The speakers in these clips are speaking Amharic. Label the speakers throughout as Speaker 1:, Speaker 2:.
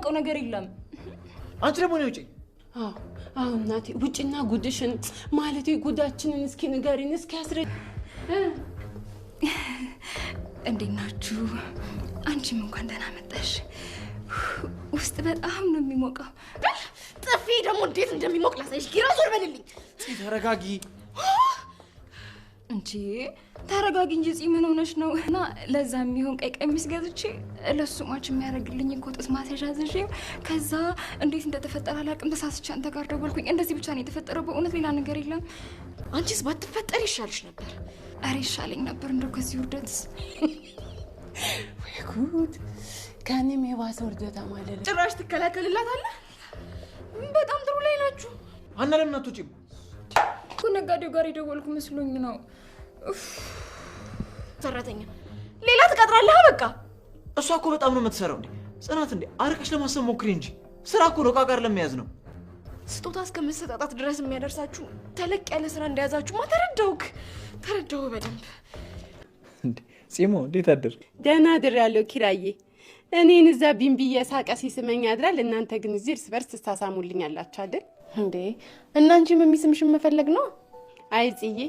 Speaker 1: የማውቀው ነገር የለም።
Speaker 2: አንቺ ደግሞ ነው ውጪ።
Speaker 3: አዎ እናቴ ውጪና ጉድሽን ማለት ጉዳችንን እስኪ ንገሪን፣ እስኪ አስረጅ።
Speaker 4: እንዴት ናችሁ? አንቺም እንኳን ደህና መጣሽ። ውስጥ በጣም ነው የሚሞቀው።
Speaker 1: ጥፊ ደግሞ እንዴት እንደሚሞቅ ላሳይሽ። ኪራ ዞር በልልኝ።
Speaker 2: ተረጋጊ
Speaker 4: እንጂ ተረጋጊ እንጂ ጽ ምን ሆነሽ ነው? እና ለዛ የሚሆን ቀይ ቀሚስ ገዝቼ ለሱ ማች የሚያደርግልኝ ጡት ማስያዣ አዝዤ ከዛ እንዴት እንደተፈጠረ አላውቅም ተሳስቼ አንተ ጋር ደወልኩኝ። እንደዚህ ብቻ ነው የተፈጠረው። በእውነት ሌላ ነገር የለም።
Speaker 1: አንቺስ ባትፈጠር ይሻልሽ ነበር።
Speaker 4: አሬ ይሻለኝ ነበር እንደው ከዚህ ውርደት።
Speaker 3: ወይ ጉድ! ከኔም የባሰ ውርደታ ማለት ነው።
Speaker 1: ጭራሽ ትከላከልላታለህ? በጣም ጥሩ ላይ ናችሁ።
Speaker 2: አና ለምን አትወጪም?
Speaker 4: ነጋዴው ጋር የደወልኩ መስሎኝ ነው።
Speaker 1: ሰራተኛ ሌላ ትቀጥራለህ? በቃ
Speaker 2: እሷ እኮ በጣም ነው የምትሰራው። እንዴ ጽናት፣ እንዴ አርቀሽ ለማሰብ ሞክሪ እንጂ ስራ እኮ ነው፣ ዕቃ ጋር ለመያዝ ነው።
Speaker 1: ስጦታ እስከምትሰጣጣት ድረስ የሚያደርሳችሁ ተለቅ ያለ ስራ እንደያዛችሁማ ተረዳሁ በደንብ።
Speaker 2: እንዴ ጽሞ እንዴት አደርክ?
Speaker 3: ደህና አድሬያለሁ ኪራዬ። እኔን እዛ ቢንቢ እየሳቀ ሲስመኝ ያድራል። እናንተ ግን እዚህ እርስ በርስ ትሳሳሙልኛላችሁ አይደል
Speaker 1: እንዴ? እናንቺም የሚስምሽን መፈለግ ነው?
Speaker 3: አይ ጽዬ፣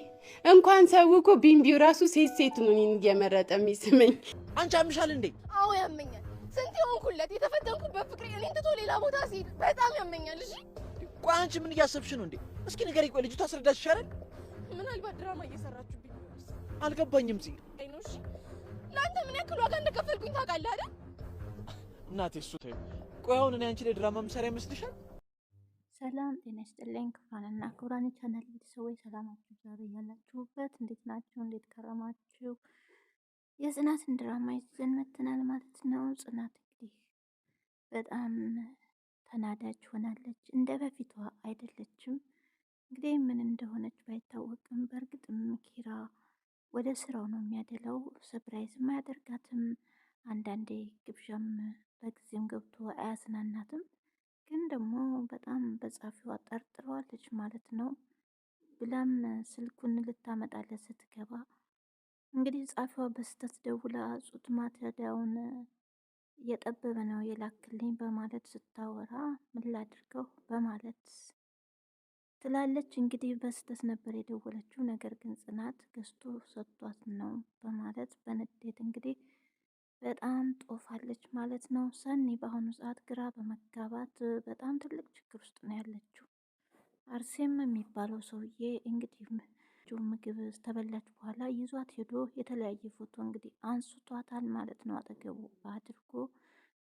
Speaker 3: እንኳን ሰው እኮ ቢንቢው ራሱ ሴት ነው እኔን እየመረጠ የሚስመኝ።
Speaker 2: አንቺ አምሻል እንዴ?
Speaker 1: አዎ ያመኛል። ስንት የሆንኩለት የተፈተንኩበት ፍቅሬ እኔን ትቶ ሌላ ቦታ ሲሄድ በጣም ያመኛል። እሺ
Speaker 2: ቆይ አንቺ ምን እያሰብሽ ነው እንዴ? እስኪ ንገሪኝ። ቆይ ልጅቷ አስረዳሽ ይሻላል።
Speaker 1: ምናልባት ድራማ እየሰራችሁብኝ ነው።
Speaker 2: አልገባኝም ጽ።
Speaker 1: አይ ነው። እሺ ለአንተ ምን ያክል ዋጋ እንደከፈልኩኝ ታውቃለህ አይደል?
Speaker 2: እናቴ እሱ ተይው። ቆይ አሁን እኔ አንቺ ላይ ድራማ መሳሪያ ይመስልሻል?
Speaker 5: ሰላም ጤና ይስጥልኝ። ክብራንና ክብራን ቻናል ቤተሰቦች ሰላማችሁ ዛሬ ያላችሁበት እንዴት ናችሁ? እንዴት ከረማችሁ? የጽናትን ድራማ ይዘን መጥተናል ማለት ነው። ጽናት እንግዲህ በጣም ተናዳጅ ሆናለች። እንደ በፊቷ አይደለችም። እንግዲህ ምን እንደሆነች ባይታወቅም በእርግጥም ኪራ ወደ ስራው ነው የሚያደለው። ሰፕራይዝም አያደርጋትም። አንዳንዴ ግብዣም በጊዜም ገብቶ አያዝናናትም። ግን ደግሞ በጣም በጻፊዋ ጠርጥረዋለች ማለት ነው። ብላም ስልኩን ልታመጣለት ስትገባ እንግዲህ ጻፊዋ በስተት ደውላ ጡት ማጥቢያውን እየጠበበ ነው የላክልኝ በማለት ስታወራ ምን ላድርገው በማለት ትላለች። እንግዲህ በስተት ነበር የደወለችው፣ ነገር ግን ጽናት ገዝቶ ሰጥቷት ነው በማለት በንዴት እንግዲህ በጣም ጦፋለች ማለት ነው። ሰኒ በአሁኑ ሰዓት ግራ በመጋባት በጣም ትልቅ ችግር ውስጥ ነው ያለችው። አርሴም የሚባለው ሰውዬ እንግዲህ ምግብ ተበላች በኋላ ይዟት ሄዶ የተለያየ ፎቶ እንግዲህ አንስቷታል ማለት ነው አጠገቡ አድርጎ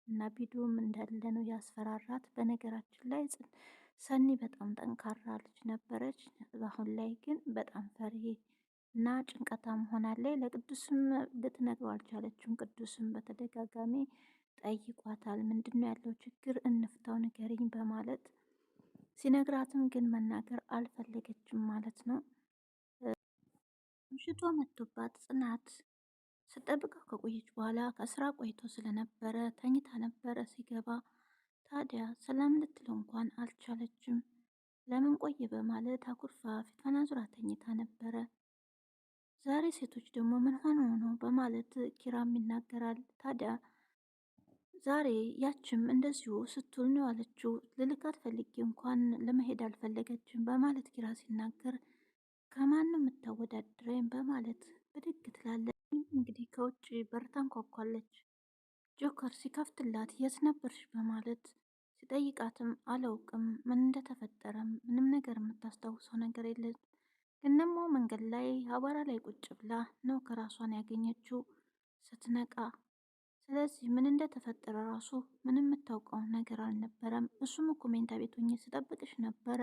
Speaker 5: እና ቪዲዮም እንዳለ ነው ያስፈራራት። በነገራችን ላይ ሰኒ በጣም ጠንካራ ልጅ ነበረች። አሁን ላይ ግን በጣም ፈሪ እና ጭንቀታም ሆናለች። ለቅዱስም ልትነግረው አልቻለችም። ቅዱስም በተደጋጋሚ ጠይቋታል። ምንድነው ያለው ችግር እንፍታው ንገሪኝ በማለት ሲነግራትም ግን መናገር አልፈለገችም ማለት ነው። ምሽቷ መጥቶባት ጽናት ስጠብቀው ከቆየች በኋላ ከስራ ቆይቶ ስለነበረ ተኝታ ነበረ። ሲገባ ታዲያ ሰላም ልትለው እንኳን አልቻለችም። ለምን ቆየ በማለት አኩርፋ ፊቷን አዙራ ተኝታ ነበረ። ዛሬ ሴቶች ደግሞ ምን ሆነው ነው በማለት ኪራም ይናገራል። ታዲያ ዛሬ ያችም እንደዚሁ ስትውል ነው ያለችው። ልልካት ፈልጌ እንኳን ለመሄድ አልፈለገችም በማለት ኪራ ሲናገር ከማን ነው የምታወዳድረኝ በማለት ብድግ ትላለች። እንግዲህ ከውጭ በር ታንኳኳለች። ጆከር ሲከፍትላት የት ነበርሽ በማለት ሲጠይቃትም አላውቅም፣ ምን እንደተፈጠረም ምንም ነገር የምታስታውሰው ነገር የለም። ግን ደግሞ መንገድ ላይ አቧራ ላይ ቁጭ ብላ ነው ከራሷን ያገኘችው ስትነቃ። ስለዚህ ምን እንደተፈጠረ ራሱ ምንም የምታውቀው ነገር አልነበረም። እሱም እኮ መኝታ ቤት ሆኜ ስጠብቅሽ ነበረ፣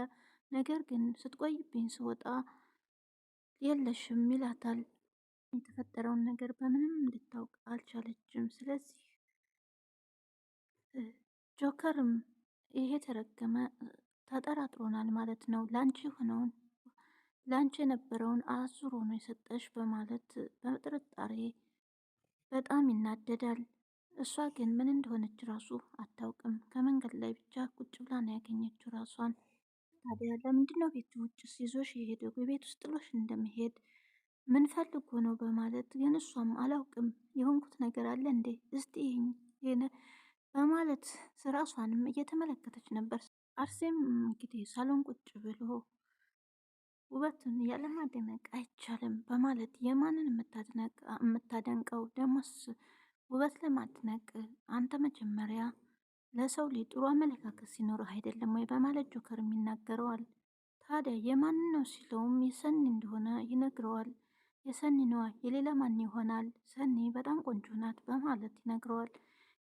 Speaker 5: ነገር ግን ስትቆይብኝ ስወጣ የለሽም ይላታል። የተፈጠረውን ነገር በምንም ልታውቅ አልቻለችም። ስለዚህ ጆከርም ይሄ ተረገመ ተጠራጥሮናል ማለት ነው፣ ላንቺ ሆነውን ላንቺ የነበረውን አዙሮ ነው የሰጠሽ በማለት በጥርጣሬ በጣም ይናደዳል። እሷ ግን ምን እንደሆነች ራሱ አታውቅም። ከመንገድ ላይ ብቻ ቁጭ ብላ ነው ያገኘችው ራሷን። ታዲያ ለምንድነው ቤት ውጭ ይዞሽ የሄደው? ቤት ውስጥ ጥሎሽ እንደመሄድ ምን ፈልጎ ነው በማለት ግን እሷም አላውቅም የሆንኩት ነገር አለ እንዴ እስቲ በማለት ራሷንም እየተመለከተች ነበር። አርሴም እንግዲህ ሳሎን ቁጭ ብሎ ውበቱን ያለማደነቅ አይቻልም በማለት የማንን የምታደንቀው ደሞስ ውበት ለማድነቅ አንተ መጀመሪያ ለሰው ልጅ ጥሩ አመለካከት ሲኖርህ አይደለም ወይ በማለት ጆከርም ይናገረዋል። ታዲያ የማንን ነው ሲለውም የሰኒ እንደሆነ ይነግረዋል። የሰኒ ነዋ፣ የሌላ ማን ይሆናል? ሰኒ በጣም ቆንጆ ናት በማለት ይነግረዋል።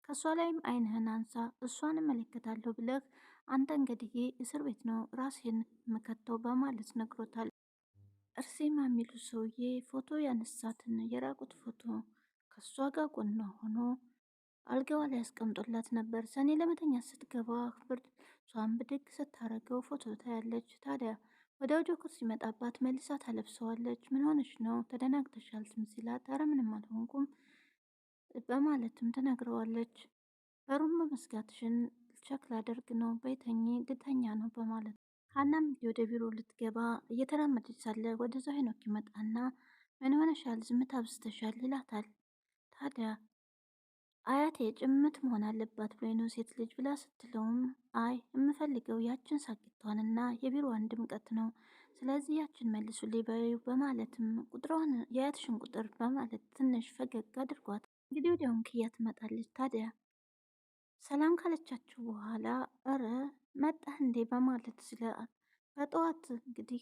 Speaker 5: ከእሷ ላይም አይንህን አንሳ፣ እሷን እመለከታለሁ ብለህ አንተ እንግዲህ እስር ቤት ነው ራሴን ምከተው በማለት ነግሮታል። እርሴማ የሚሉ ሰውዬ ፎቶ ያነሳትን የራቁት ፎቶ ከእሷ ጋር ጎኗ ሆኖ አልጋዋ ላይ ያስቀምጦላት ነበር። ሰኔ ለመተኛት ስትገባ እሷን ብድግ ስታረገው ፎቶ ታያለች። ታዲያ ወዲያው ጆከር ሲመጣባት መልሳ ታለብሰዋለች። ምን ሆነሽ ነው ተደናግተሻል? ሲላት ኧረ ምንም አልሆንኩም በማለትም ትነግረዋለች። በሩን በመዝጋትሽን ቸክ ላደርግ ነው በይተኝ ልተኛ ነው በማለት ሀናም ወደ ቢሮ ልትገባ እየተራመደች ሳለ ወደዛ ሄኖክ ይመጣና ምን ሆነሻል? ዝምታ አብዝተሻል ይላታል። ታዲያ አያቴ ጭምት መሆን አለባት ብሎ ነው ሴት ልጅ ብላ ስትለውም አይ የምፈልገው ያችን ሳቂቷንና የቢሮዋን ድምቀት ነው፣ ስለዚህ ያችን መልሱልኝ በዩ በማለትም ቁጥሯን የአያትሽን ቁጥር በማለት ትንሽ ፈገግ አድርጓት እንግዲህ ወዲያውን ክያ ትመጣለች። ታዲያ ሰላም ካለቻችሁ በኋላ እረ መጣህ እንዴ በማለት ስለ በጠዋት እንግዲህ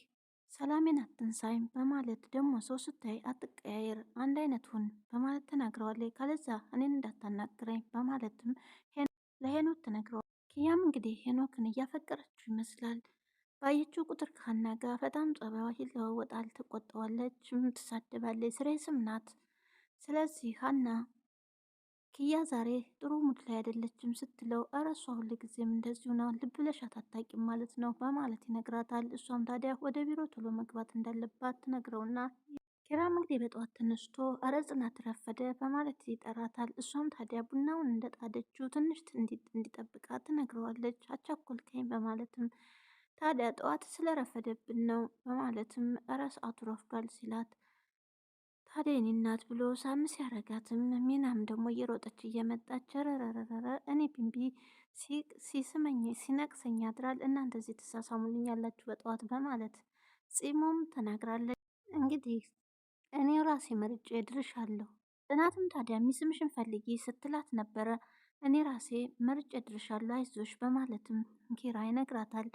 Speaker 5: ሰላሜን አትንሳይም በማለት ደግሞ ሰው ስታይ አትቀያየር አንድ አይነት ሁን በማለት ተናግረዋለች። ካለዛ እኔን እንዳታናግረኝ በማለትም ለሄኖክ ትነግረዋል። ኪያም እንግዲህ ሄኖክን እያፈቀረችው ይመስላል። ባየችው ቁጥር ከሀና ጋር በጣም ጸባይዋ ይለዋወጣል። ትቆጣዋለች፣ ትሳደባለች፣ ስሬስም ናት። ስለዚህ ሀና ኪያ ዛሬ ጥሩ ሙድ ላይ አይደለችም ስትለው እረ እሷ ሁል ጊዜም እንደዚሁ ነው ልብ ብለሽ አታውቂም ማለት ነው በማለት ይነግራታል። እሷም ታዲያ ወደ ቢሮ ቶሎ መግባት እንዳለባት ትነግረውና ኪራም እንግዲህ በጠዋት ተነስቶ እረ ጽናት ረፈደ በማለት ይጠራታል። እሷም ታዲያ ቡናውን እንደጣደችው ትንሽ እንዲጠብቃት ትነግረዋለች። አቻኮልከኝ በማለትም ታዲያ ጠዋት ስለረፈደብን ነው በማለትም እረ ሰዓቱ ረፍዷል ሲላት ታዲያ የኔ እናት ብሎ ሳም ሲያረጋትም ሚናም ደግሞ እየሮጠች እየመጣች ረረረረ እኔ ቢንቢ ሲስመኝ ሲነቅሰኝ ያድራል እናንተ እዚህ ትሳሳሙልኝ ያላችሁ በጠዋት በማለት ጺሞም ተናግራለች። እንግዲህ እኔ ራሴ መርጬ ድርሻለሁ። ጽናትም ታዲያ የሚስምሽን ፈልጊ ስትላት ነበረ። እኔ ራሴ መርጬ ድርሻለሁ አይዞሽ በማለትም ኪራ ይነግራታል።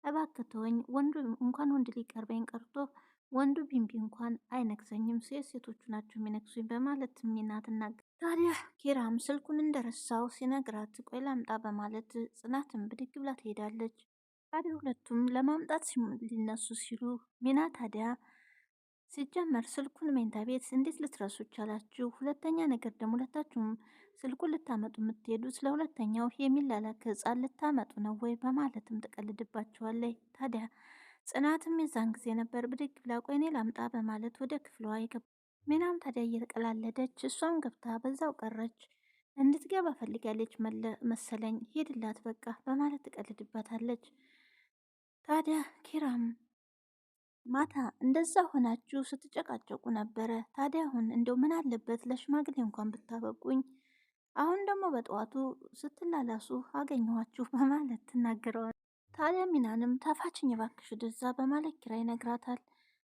Speaker 5: እባክተወኝ ወንዱ እንኳን ወንድ ሊቀርበኝ ቀርቶ ወንዱ ቢንቢ እንኳን አይነክሰኝም፣ ሴቶቹ ናቸው የሚነክሱኝ በማለት ሚና ትናገር። ታዲያ ኪራም ስልኩን እንደረሳው ሲነግራት ቆይ ላምጣ በማለት ጽናትን ብድግ ብላ ትሄዳለች። ታዲያ ሁለቱም ለማምጣት ሊነሱ ሲሉ ሚና ታዲያ ሲጀመር ስልኩን ሜንታ ቤት እንዴት ልትረሱ ቻላችሁ? ሁለተኛ ነገር ደግሞ ሁለታችሁም ስልኩን ልታመጡ የምትሄዱት ለሁለተኛው የሚላላክ ሕፃን ልታመጡ ነው ወይ በማለትም ትቀልድባቸዋለች። ታዲያ ጽናትም የዛን ጊዜ ነበር ብድግ ብላ ቆይ እኔ ላምጣ በማለት ወደ ክፍሏ የገባ። ሚናም ታዲያ እየተቀላለደች እሷም ገብታ በዛው ቀረች። እንድትገባ ፈልጋለች መሰለኝ ሄድላት በቃ በማለት ትቀልድባታለች። ታዲያ ኪራም ማታ እንደዛ ሆናችሁ ስትጨቃጨቁ ነበረ። ታዲያ አሁን እንደው ምን አለበት ለሽማግሌ እንኳን ብታበቁኝ፣ አሁን ደግሞ በጠዋቱ ስትላላሱ አገኘኋችሁ በማለት ትናገረዋል። ታዲያ ሚናንም ተፋችኝ እባክሽ ወደዛ በማለት ኪራ ይነግራታል።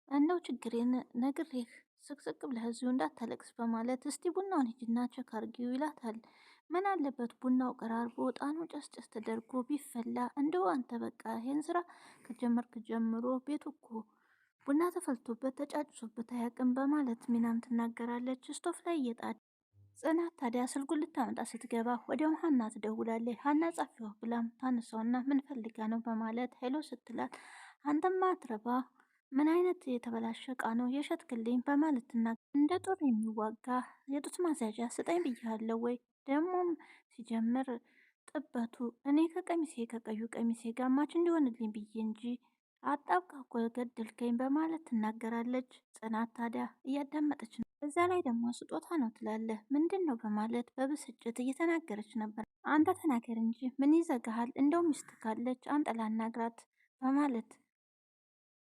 Speaker 5: እንደው ችግሬን ነግሬህ ስቅስቅ ብለህ እዚሁ እንዳታለቅስ በማለት እስቲ ቡናውን ሂጂና ቸክ አርጊው ይላታል። ምን አለበት ቡናው ቀራርቦ ጣኑ ጨስጨስ ተደርጎ ቢፈላ፣ እንደው አንተ በቃ ይሄን ስራ ከጀመርክ ጀምሮ ቤቱ እኮ ቡና ተፈልቶበት ተጫጭሶበት አያውቅም በማለት ሚናም ትናገራለች። ስቶፍ ላይ እየጣድ ጽናት ታዲያ ስልኩን ልታመጣ ስትገባ ወዲያውም ሀና ትደውላለች። ሀና ጻፊዋ ብላም ታነሳውና ምን ፈልጋ ነው በማለት ሄሎ ስትላት አንተማ አትረባ ምን አይነት የተበላሸ እቃ ነው የሸጥክልኝ በማለት እንደ ጦር የሚዋጋ የጡት ማስያዣ ስጠኝ ብያለሁ ወይ? ደግሞም ሲጀምር ጥበቱ እኔ ከቀዩ ቀሚሴ ጋር ማች እንዲሆንልኝ ብዬ እንጂ አጣብቃ እኮ ገደልከኝ በማለት ትናገራለች። ጽናት ታዲያ እያዳመጠች ነው። በዛ ላይ ደግሞ ስጦታ ነው ትላለህ ምንድን ነው በማለት በብስጭት እየተናገረች ነበር። አንተ ተናገር እንጂ ምን ይዘጋሃል? እንደው ሚስት ካለች አንተ ላናግራት በማለት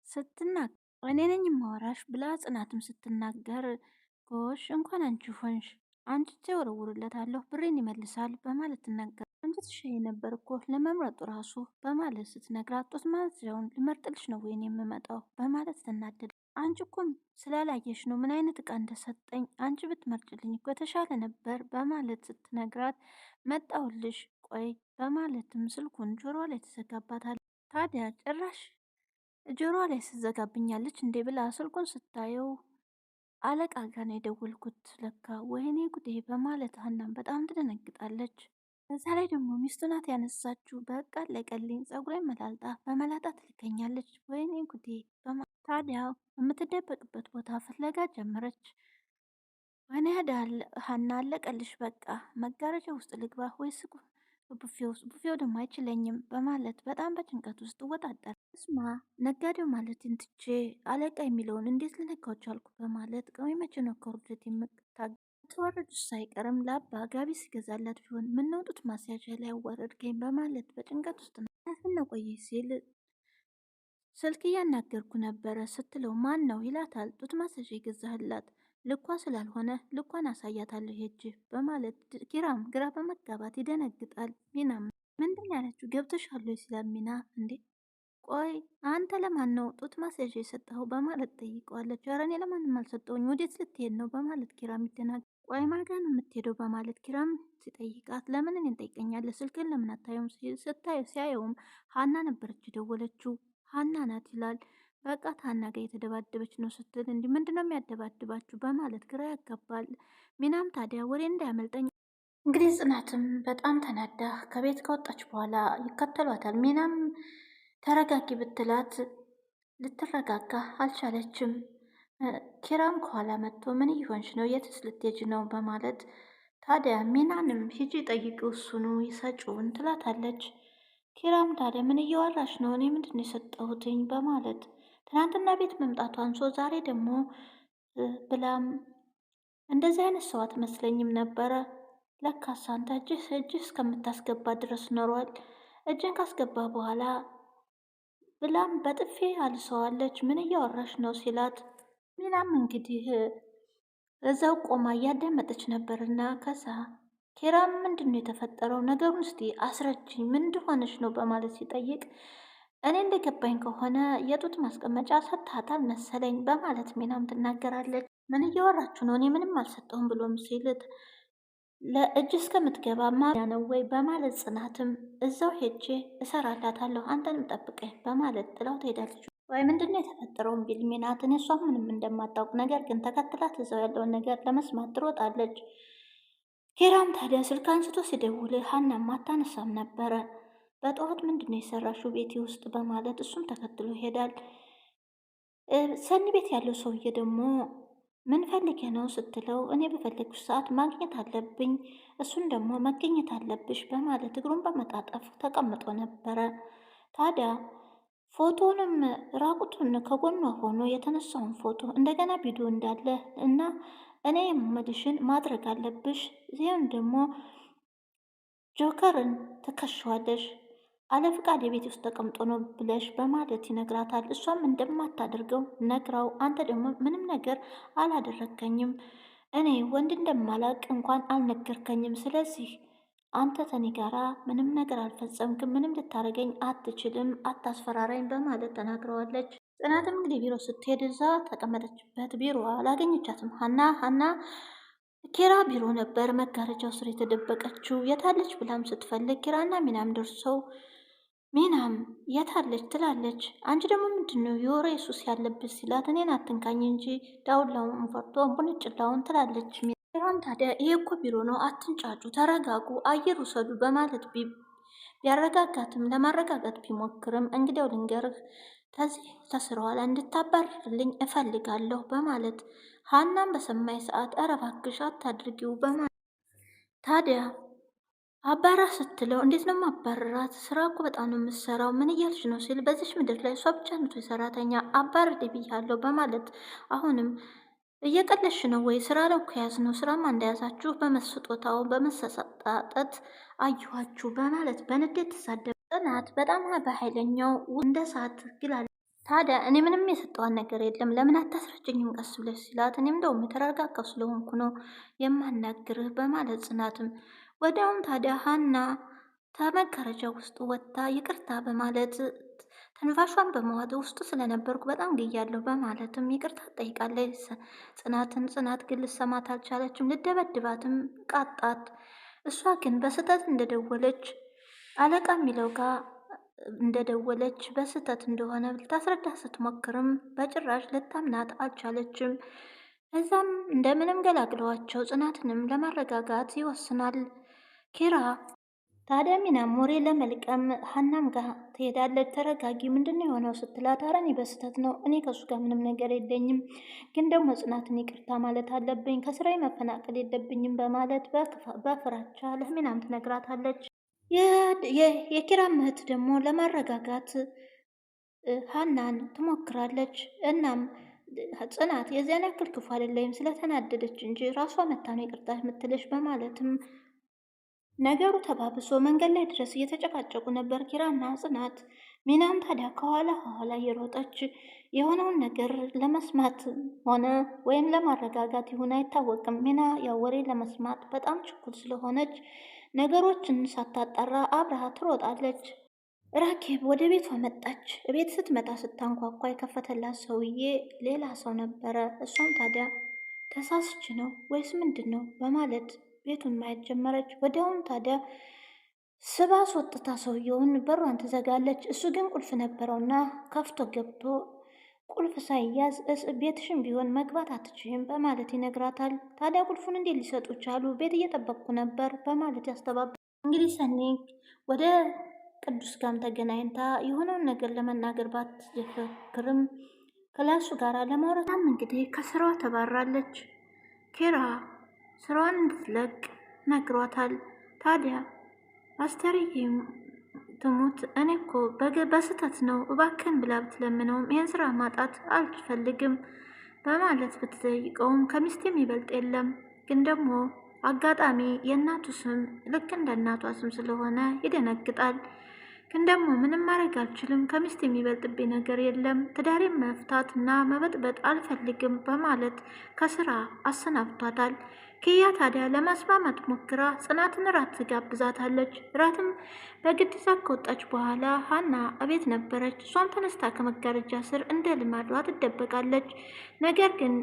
Speaker 5: ስትናገር እኔ ነኝ ማወራሽ ብላ ጽናትም ስትናገር ጎሽ እንኳን አንቺ ሆንሽ አንጭቼ ወረውርለታለሁ፣ ብሬን ይመልሳል በማለት ትናገር። አንቺ ትሻይ ነበር እኮ ለመምረጡ ራሱ በማለት ስትነግራት፣ ጡት ማስያዣውን ልመርጥልሽ ነው ወይን የምመጣው በማለት ትናደድ። አንቺ እኮም ስላላየሽ ነው ምን አይነት እቃ እንደሰጠኝ፣ አንቺ ብትመርጭልኝ እኮ የተሻለ ነበር በማለት ስትነግራት፣ መጣውልሽ ቆይ በማለትም ስልኩን ጆሮ ላይ ትዘጋባታል። ታዲያ ጭራሽ ጆሮ ላይ ስዘጋብኛለች እንዴ ብላ ስልኩን ስታየው አለቃ ጋር ነው የደወልኩት ለካ፣ ወይኔ ጉዴ በማለት ሀናም በጣም ትደነግጣለች። በዛ ላይ ደግሞ ሚስቱ ናት ያነሳችው። በቃ ለቀልኝ ጸጉሬን መላልጣ በመላጣ ትልከኛለች፣ ወይኔ ጉዴ። ታዲያ የምትደበቅበት ቦታ ፍለጋ ጀመረች። ወይኔ ሀና አለቀልሽ፣ በቃ መጋረጃ ውስጥ ልግባ ወይስ ቡፌው ደግሞ አይችለኝም በማለት በጣም በጭንቀት ውስጥ ወጣጠር። እስማ ነጋዴው ማለት ትቼ አለቃ የሚለውን እንዴት ልነካው ቻልኩ በማለት ቀሚ መቼ ነው ከውርደት ተወረዱ ሳይቀርም ለአባ ጋቢ ሲገዛላት ቢሆን ምንወጡት ማስያዣ ላይ አዋረድከኝ በማለት በጭንቀት ውስጥ ነው። ቆይ ሲል ስልክ እያናገርኩ ነበረ ስትለው ማን ነው ይላታል። ጡት ማስያዣ የገዛህላት ልኳ ስላልሆነ ልኳን አሳያታለሁ ሄጅ በማለት ኪራም ግራ በመጋባት ይደነግጣል። ሚናም ምንድን ያለችው ገብተሻል ሲላል ሚና እንዴ ቆይ አንተ ለማን ነው ጡት ማስያዣ የሰጠኸው በማለት ጠይቀዋለች። ኧረ እኔ ለማንም አልሰጠውኝ ወዴት ልትሄድ ነው በማለት ኪራም ይደናገጣል። ቆይ ማን ጋር ነው የምትሄደው በማለት ኪራም ሲጠይቃት ለምን እኔን ጠይቀኛለህ ስልክን ለምን አታየውም ሲያየውም ሀና ነበረች የደወለችው ሀና ናት ይላል። በቃ ሀና ጋር የተደባደበች ነው ስትል እንዲህ ምንድነው የሚያደባድባችሁ በማለት ግራ ያጋባል። ሚናም ታዲያ ወሬ እንዳያመልጠኝ እንግዲህ ጽናትም በጣም ተናዳ ከቤት ከወጣች በኋላ ይከተሏታል። ሚናም ተረጋጊ ብትላት ልትረጋጋ አልቻለችም። ኪራም ከኋላ መጥቶ ምን እየሆንሽ ነው የትስ ልትሄጂ ነው በማለት ታዲያ ሚናንም ሂጂ ጠይቂው እሱኑ ይሰጪውን ትላታለች። ኪራም ታዲያ ምን እያወራሽ ነው እኔ ምንድን ነው የሰጠሁትኝ በማለት ትናንትና ቤት መምጣቱ አንሶ ዛሬ ደግሞ ብላም እንደዚህ አይነት ሰው አትመስለኝም ነበረ ለካስ አንተ እጅህ እስከምታስገባ ድረስ ኖሯል። እጅን ካስገባ በኋላ ብላም በጥፌ አልሰዋለች። ምን እያወራሽ ነው ሲላት ሚናም እንግዲህ እዛው ቆማ እያዳመጠች ነበርና ከዛ ኪራም ምንድን ነው የተፈጠረው ነገሩን እስቲ አስረጅኝ ምን እንደሆነች ነው በማለት ሲጠይቅ እኔ እንደገባኝ ከሆነ የጡት ማስቀመጫ ሰጥታታል መሰለኝ በማለት ሚናም ትናገራለች። ምን እያወራችሁ ነው እኔ ምንም አልሰጠሁም ብሎም ሲልት ለእጅ እስከምትገባ ማያ ነው ወይ በማለት ጽናትም እዛው ሄጄ እሰራላታለሁ አንተንም ጠብቀኝ በማለት ጥላው ትሄዳለች። ወይ ምንድነው የተፈጠረውን ቢል ሚናትን እሷ ምንም እንደማታውቅ ነገር ግን ተከትላት እዛው ያለውን ነገር ለመስማት ትሮጣለች። ኪራም ታዲያ ስልክ አንስቶ ሲደውል ሀናም አታነሳም ነበረ። በጠዋት ምንድነው የሰራሽው ቤቴ ውስጥ በማለት እሱም ተከትሎ ይሄዳል። ሰኒ ቤት ያለው ሰውዬ ደግሞ ምን ፈልጌ ነው ስትለው እኔ በፈለግሽ ሰዓት ማግኘት አለብኝ እሱን ደግሞ መገኘት አለብሽ በማለት እግሩን በመጣጠፍ ተቀምጦ ነበረ። ታዲያ ፎቶንም ራቁቱን ከጎኗ ሆኖ የተነሳውን ፎቶ እንደገና ቪዲዮ እንዳለ እና እኔ የምልሽን ማድረግ አለብሽ ዚያም ደግሞ ጆከርን ትከሸዋለሽ አለ ፍቃድ የቤት ውስጥ ተቀምጦ ነው ብለሽ በማለት ይነግራታል። እሷም እንደማታደርገው ነግራው አንተ ደግሞ ምንም ነገር አላደረከኝም እኔ ወንድ እንደማላቅ እንኳን አልነገርከኝም ስለዚህ አንተ ተኔ ጋራ ምንም ነገር አልፈጸምክም ምንም ልታረገኝ አትችልም አታስፈራራኝ በማለት ተናግረዋለች። ጽናትም እንግዲህ ቢሮ ስትሄድ እዛ ተቀመጠችበት ቢሮ አላገኘቻትም። ሀና ኪራ ቢሮ ነበር መጋረጃው ስር የተደበቀችው የታለች ብላም ስትፈልግ ኪራና ሚናም ደርሰው ሚናም የታለች ትላለች። አንቺ ደግሞ ምንድነው የወሬ ሱስ ያለብሽ ሲላት እኔን አትንካኝ እንጂ ዳውላውን ፈርቶ ቡንጭላውን ትላለች። ሚናም ታዲያ ይሄ እኮ ቢሮ ነው አትንጫጩ ተረጋጉ አየር ውሰዱ በማለት ቢያረጋጋትም ለማረጋጋት ቢሞክርም እንግዲያው ልንገርህ ከዚህ ተስረዋል እንድታባርርልኝ እፈልጋለሁ በማለት ሀናም በሰማይ ሰዓት ኧረ እባክሽ አታድርጊው በማለት ታዲያ አባራ ስትለው እንዴት ነው ማባረራት ስራ እኮ በጣም ነው የምትሰራው ምን እያልሽ ነው ሲል በዚች ምድር ላይ እሷ ብቻ ነው ሰራተኛ አባረር ብያለሁ በማለት አሁንም እየቀለሽ ነው ወይ ስራ ነው ከያዝ ነው ስራማ እንደያዛችሁ በመስጦታው በመሰጣጠት አየኋችሁ በማለት በንዴት ተሳደበ። ጽናት በጣም በኃይለኛው እንደ ሰዓት ግላል ታዲያ እኔ ምንም የሰጠዋን ነገር የለም ለምን አታስረጭኝም ቀስ ብለሽ ሲላት፣ እኔም እንደውም የተረጋጋሁ ስለሆንኩ ነው የማናግርህ በማለት ጽናትም ወዲያውም ታዲያ ሀና ከመጋረጃ ውስጥ ወጥታ ይቅርታ በማለት ትንፋሿን በመዋጥ ውስጡ ስለነበርኩ በጣም ግያለሁ በማለትም ይቅርታ ጠይቃለች ጽናትን። ጽናት ግን ልሰማት አልቻለችም። ልደበድባትም ቃጣት። እሷ ግን በስህተት እንደደወለች አለቃ የሚለው ጋር እንደደወለች በስህተት እንደሆነ ልታስረዳ ስትሞክርም በጭራሽ ልታምናት አልቻለችም። እዛም እንደምንም ገላግለዋቸው ጽናትንም ለማረጋጋት ይወስናል ኪራ። ታዲያ ሚናም ወሬ ለመልቀም ሀናም ጋር ትሄዳለች። ተረጋጊ፣ ምንድነው የሆነው ስትላት፣ ኧረ እኔ በስህተት ነው፣ እኔ ከሱ ጋር ምንም ነገር የለኝም፣ ግን ደግሞ ጽናትን ይቅርታ ማለት አለብኝ፣ ከስራዬ መፈናቀል የለብኝም በማለት በፍራቻ ለሚናም ትነግራታለች። የኪራም እህት ደግሞ ለማረጋጋት ሀናን ትሞክራለች። እናም ጽናት የዚያን ያክል ክፉ አይደለም ስለተናደደች እንጂ ራሷ መታ ነው ይቅርታ የምትልሽ በማለትም ነገሩ ተባብሶ መንገድ ላይ ድረስ እየተጨቃጨቁ ነበር ኪራና ጽናት። ሚናም ታዲያ ከኋላ እየሮጠች የሆነውን ነገር ለመስማት ሆነ ወይም ለማረጋጋት ይሁን አይታወቅም። ሚና ያው ወሬ ለመስማት በጣም ችኩል ስለሆነች ነገሮችን ሳታጣራ አብራ ትሮጣለች። ራኬብ ወደ ቤቷ መጣች። ቤት ስትመጣ ስታንኳኳ የከፈተላት ሰውዬ ሌላ ሰው ነበረ። እሷም ታዲያ ተሳስች ነው ወይስ ምንድን ነው በማለት ቤቱን ማየት ጀመረች። ወዲያውኑ ታዲያ ስባ አስወጥታ ሰውየውን በሯን ትዘጋለች። እሱ ግን ቁልፍ ነበረውና ከፍቶ ገብቶ ቁልፍ ሳይያዝ ቤትሽን ቢሆን መግባት አትችይም በማለት ይነግራታል። ታዲያ ቁልፉን እንዴት ሊሰጡ ቻሉ? ቤት እየጠበቅኩ ነበር በማለት ያስተባባል። እንግዲህ ሰኒ ወደ ቅዱስ ጋም ተገናኝታ የሆነውን ነገር ለመናገር ባትፎክርም ክላሱ ጋር ለማውራታም እንግዲህ ከስራዋ ተባራለች። ኪራ ስራዋን እንድትለቅ ነግሯታል። ታዲያ አስተርዬም ትሙት እኔ እኮ በስህተት ነው እባክን ብላ ብትለምነውም ይህን ስራ ማጣት አልፈልግም በማለት ብትጠይቀውም ከሚስት የሚበልጥ የለም፣ ግን ደግሞ አጋጣሚ የእናቱ ስም ልክ እንደ እናቷ ስም ስለሆነ ይደነግጣል። ግን ደግሞ ምንም ማድረግ አልችልም፣ ከሚስት የሚበልጥብኝ ነገር የለም፣ ትዳሬን መፍታትና መበጥበጥ አልፈልግም በማለት ከስራ አሰናብቷታል። ኪያ ታዲያ ለማስማማት ሞክራ ጽናትን ራት ትጋብዛታለች። ራትም በግድ ይዛ ከወጣች በኋላ ሀና እቤት ነበረች። እሷም ተነስታ ከመጋረጃ ስር እንደ ልማዷ ትደበቃለች። ነገር ግን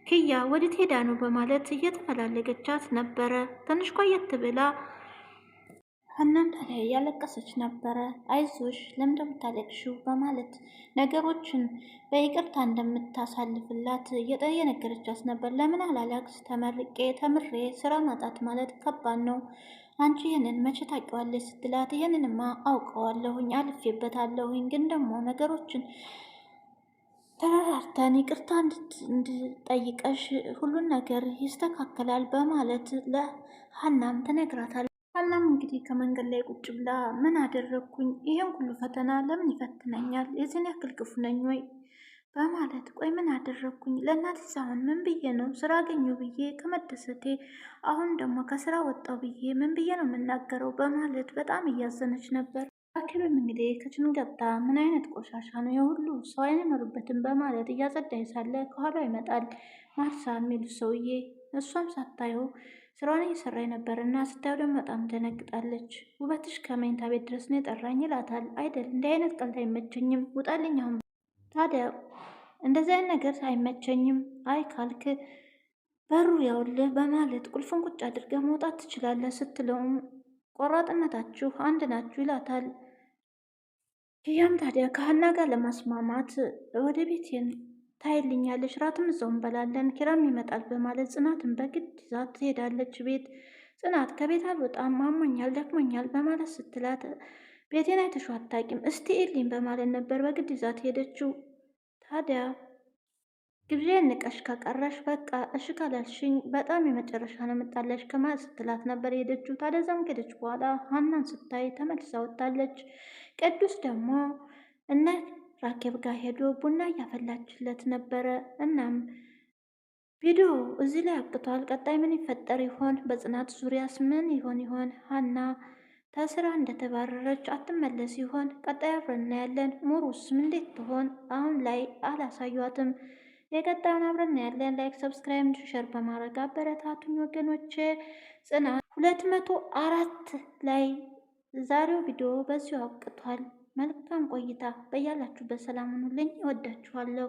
Speaker 5: ኪያ ወዴት ሄዳ ነው በማለት እየተፈላለገቻት ነበረ። ትንሽ ቆየት ብላ ሀናም ታዲያ እያለቀሰች ነበረ። አይዞሽ ለምን እንደምታለቅሺው በማለት ነገሮችን በይቅርታ እንደምታሳልፍላት እየነገረቻት ነበር። ለምን አላለቅስ? ተምሬ ስራ ማጣት ማለት ከባድ ነው። አንቺ ይህንን መቼ ታውቂዋለሽ? ስትላት ይህንንማ አውቀዋለሁኝ፣ አልፌበታለሁኝ፣ ግን ደግሞ ነገሮችን ተረራርተን ይቅርታ እንድጠይቀሽ ሁሉን ነገር ይስተካከላል በማለት ለሀናም ትነግራታለች። ሀናም እንግዲህ ከመንገድ ላይ ቁጭ ብላ ምን አደረግኩኝ? ይህን ሁሉ ፈተና ለምን ይፈትነኛል? የዚህን ያክል ክፉ ነኝ ወይ? በማለት ቆይ ምን አደረግኩኝ? ለእናቴ ሳይሆን ምን ብዬ ነው ስራ አገኘሁ ብዬ ከመደሰቴ አሁን ደግሞ ከስራ ወጣሁ ብዬ ምን ብዬ ነው የምናገረው? በማለት በጣም እያዘነች ነበር። አኪሉም እንግዲህ ክችን ገብታ ምን አይነት ቆሻሻ ነው የሁሉ ሰው አይኖርበትም በማለት እያጸዳኝ ሳለ ከኋላ ይመጣል ማርሳ የሚሉት ሰውዬ። እሷም ሳታየው ስራዋን እየሰራኝ ነበር እና ስታየው ደግሞ በጣም ደነግጣለች። ውበትሽ ከመኝታ ቤት ድረስ ነው የጠራኝ ይላታል። አይደል እንዲህ አይነት ቀልድ አይመቸኝም፣ ውጣልኝ አሁን። ታዲያ እንደዚህ አይነት ነገር አይመቸኝም፣ አይ ካልክ በሩ ያውልህ በማለት ቁልፉን ቁጭ አድርገህ መውጣት ትችላለህ ስትለውም ቆራጥነታችሁ አንድ ናችሁ ይላታል። ኪያም ታዲያ ከሀና ጋር ለማስማማት ወደ ቤቴን ታይልኛለች፣ ራትም እዛው እንበላለን፣ ኪራም ይመጣል በማለት ጽናትን በግድ ይዛት ትሄዳለች ቤት። ጽናት ከቤት አልወጣም አሞኛል፣ ደክሞኛል በማለት ስትላት ቤቴን አይተሽው አታውቂም እስቲ ኤሊን በማለት ነበር በግድ ይዛት ሄደችው። ታዲያ ግብዣ ንቀሽ ከቀረሽ በቃ እሺ ካላልሽኝ በጣም የመጨረሻ ነው የምጣለሽ ከማለት ስትላት ነበር ሄደችው። ታዲያ እዛም ከሄደች በኋላ ሀናን ስታይ ተመልሳ ወጣለች። ቅዱስ ደግሞ እነ ራኬብ ጋር ሄዶ ቡና እያፈላችለት ነበረ። እናም ቪዲዮ እዚህ ላይ አብቅቷል። ቀጣይ ምን ይፈጠር ይሆን? በጽናት ዙሪያስ ምን ይሆን? ሀና ተስራ እንደተባረረች አትመለስ ይሆን? ቀጣይ አብረን እናያለን። ሙሩስም እንዴት ትሆን? አሁን ላይ አላሳዩትም። የቀጣዩን አብረን እናያለን። ላይክ፣ ሰብስክራይብ፣ ሼር በማድረግ አበረታቱኝ ወገኖቼ። ጽናት 204 ላይ ዛሬው ቪዲዮ በዚሁ አብቅቷል። መልካም ቆይታ። በያላችሁበት ሰላም ሁኑልኝ። እወዳችኋለሁ።